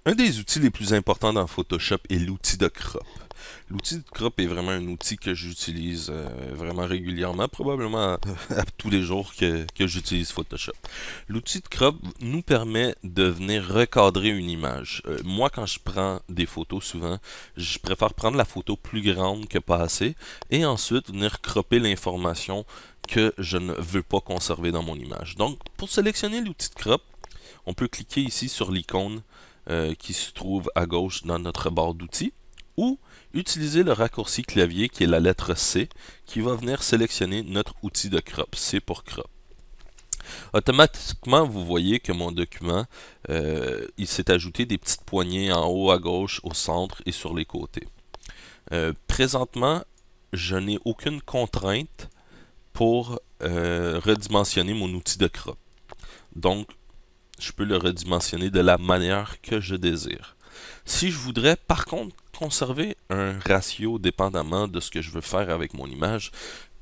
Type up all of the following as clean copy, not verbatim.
Un des outils les plus importants dans Photoshop est l'outil de crop. L'outil de crop est vraiment un outil que j'utilise vraiment régulièrement, probablement à tous les jours que j'utilise Photoshop. L'outil de crop nous permet de venir recadrer une image. Moi, quand je prends des photos, souvent, je préfère prendre la photo plus grande que pas assez et ensuite venir cropper l'information que je ne veux pas conserver dans mon image. Donc, pour sélectionner l'outil de crop, on peut cliquer ici sur l'icône qui se trouve à gauche dans notre barre d'outils ou utiliser le raccourci clavier qui est la lettre C qui va venir sélectionner notre outil de crop. C pour crop. Automatiquement, vous voyez que mon document, il s'est ajouté des petites poignées en haut à gauche, au centre et sur les côtés. Présentement, je n'ai aucune contrainte pour redimensionner mon outil de crop. Donc, je peux le redimensionner de la manière que je désire. Si je voudrais par contre conserver un ratio dépendamment de ce que je veux faire avec mon image,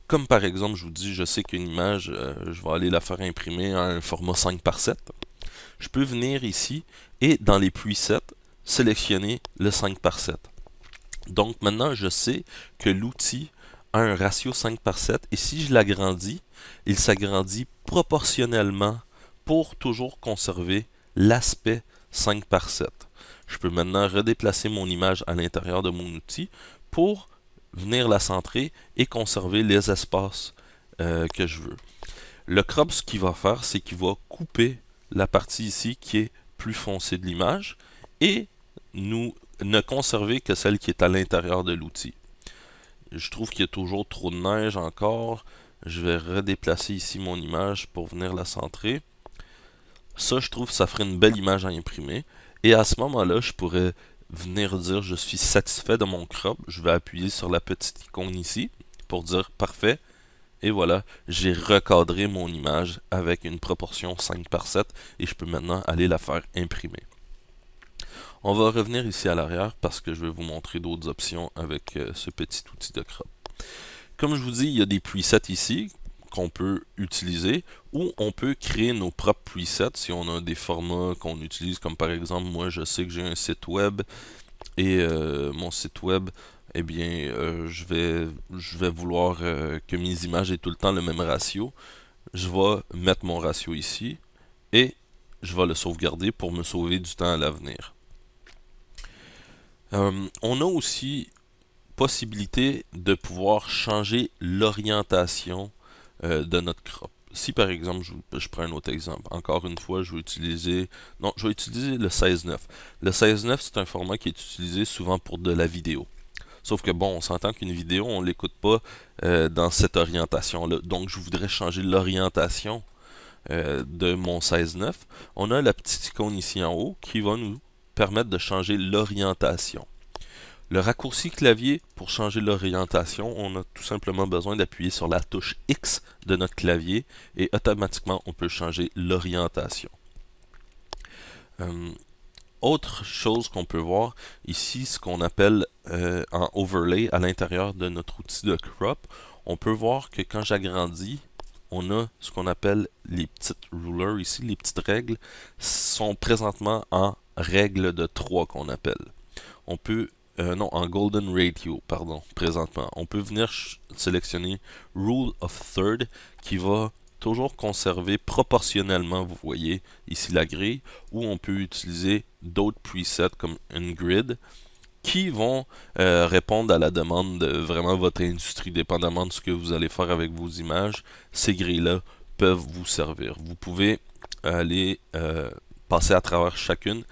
comme par exemple je vous dis, je sais qu'une image, je vais aller la faire imprimer à un format 5 par 7, je peux venir ici et dans les presets, sélectionner le 5 par 7. Donc maintenant je sais que l'outil a un ratio 5 par 7 et si je l'agrandis, il s'agrandit proportionnellement pour toujours conserver l'aspect 5 par 7. Je peux maintenant redéplacer mon image à l'intérieur de mon outil pour venir la centrer et conserver les espaces que je veux. Le crop, ce qu'il va faire, c'est qu'il va couper la partie ici qui est plus foncée de l'image et nous ne conserver que celle qui est à l'intérieur de l'outil. Je trouve qu'il y a toujours trop de neige encore. Je vais redéplacer ici mon image pour venir la centrer. Ça, je trouve, ça ferait une belle image à imprimer. Et à ce moment-là, je pourrais venir dire je suis satisfait de mon crop. Je vais appuyer sur la petite icône ici pour dire parfait. Et voilà, j'ai recadré mon image avec une proportion 5 par 7 et je peux maintenant aller la faire imprimer. On va revenir ici à l'arrière parce que je vais vous montrer d'autres options avec ce petit outil de crop. Comme je vous dis, il y a des presets ici qu'on peut utiliser ou on peut créer nos propres presets si on a des formats qu'on utilise comme par exemple moi je sais que j'ai un site web et mon site web eh bien je vais vouloir que mes images aient tout le temps le même ratio. Je vais mettre mon ratio ici et je vais le sauvegarder pour me sauver du temps à l'avenir. On a aussi possibilité de pouvoir changer l'orientation de notre crop. Si par exemple, je prends un autre exemple, encore une fois, je vais utiliser le 16:9. Le 16:9, c'est un format qui est utilisé souvent pour de la vidéo. Sauf que bon, on s'entend qu'une vidéo, on l'écoute pas dans cette orientation-là. Donc, je voudrais changer l'orientation de mon 16:9. On a la petite icône ici en haut qui va nous permettre de changer l'orientation. Le raccourci clavier, pour changer l'orientation, on a tout simplement besoin d'appuyer sur la touche X de notre clavier et automatiquement on peut changer l'orientation. Autre chose qu'on peut voir ici, ce qu'on appelle en overlay à l'intérieur de notre outil de crop, on peut voir que quand j'agrandis, on a ce qu'on appelle les petites rulers ici, les petites règles, sont présentement en règle de 3 qu'on appelle. On peut non, en Golden Ratio, pardon, présentement. On peut venir sélectionner Rule of Third qui va toujours conserver proportionnellement, vous voyez ici la grille, ou on peut utiliser d'autres presets comme une grid qui vont répondre à la demande de vraiment votre industrie, dépendamment de ce que vous allez faire avec vos images. Ces grilles-là peuvent vous servir. Vous pouvez aller passer à travers chacune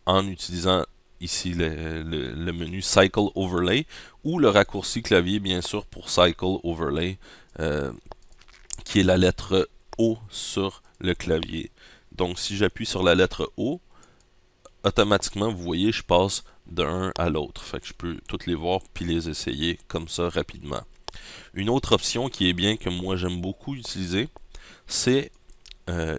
en utilisant ici le menu Cycle Overlay ou le raccourci clavier bien sûr pour Cycle Overlay qui est la lettre O sur le clavier. Donc si j'appuie sur la lettre O, automatiquement vous voyez je passe d'un à l'autre. Fait que je peux toutes les voir puis les essayer comme ça rapidement. Une autre option qui est bien que moi j'aime beaucoup utiliser, c'est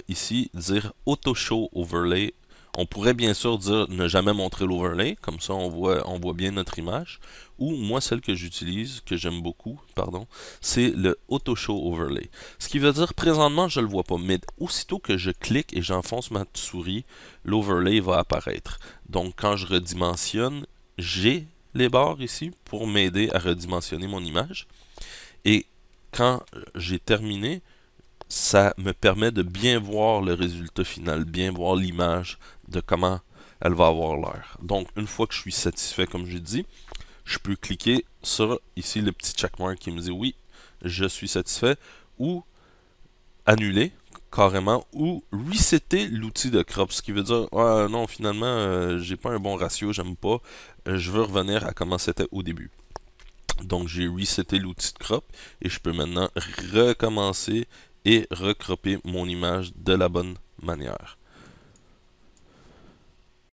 ici dire Auto Show Overlay On pourrait bien sûr dire ne jamais montrer l'overlay, comme ça on voit bien notre image. Ou moi, celle que j'utilise, que j'aime beaucoup, pardon, c'est le Auto Show Overlay. Ce qui veut dire présentement je le vois pas, mais aussitôt que je clique et j'enfonce ma souris, l'overlay va apparaître. Donc quand je redimensionne, j'ai les barres ici pour m'aider à redimensionner mon image. Et quand j'ai terminé, ça me permet de bien voir le résultat final, bien voir l'image de comment elle va avoir l'air. Donc, une fois que je suis satisfait, comme j'ai dit, je peux cliquer sur ici le petit checkmark qui me dit oui, je suis satisfait, ou annuler carrément, ou resetter l'outil de crop, ce qui veut dire ah, non, finalement, j'ai pas un bon ratio, j'aime pas, je veux revenir à comment c'était au début. Donc j'ai reseté l'outil de crop et je peux maintenant recommencer et recropper mon image de la bonne manière.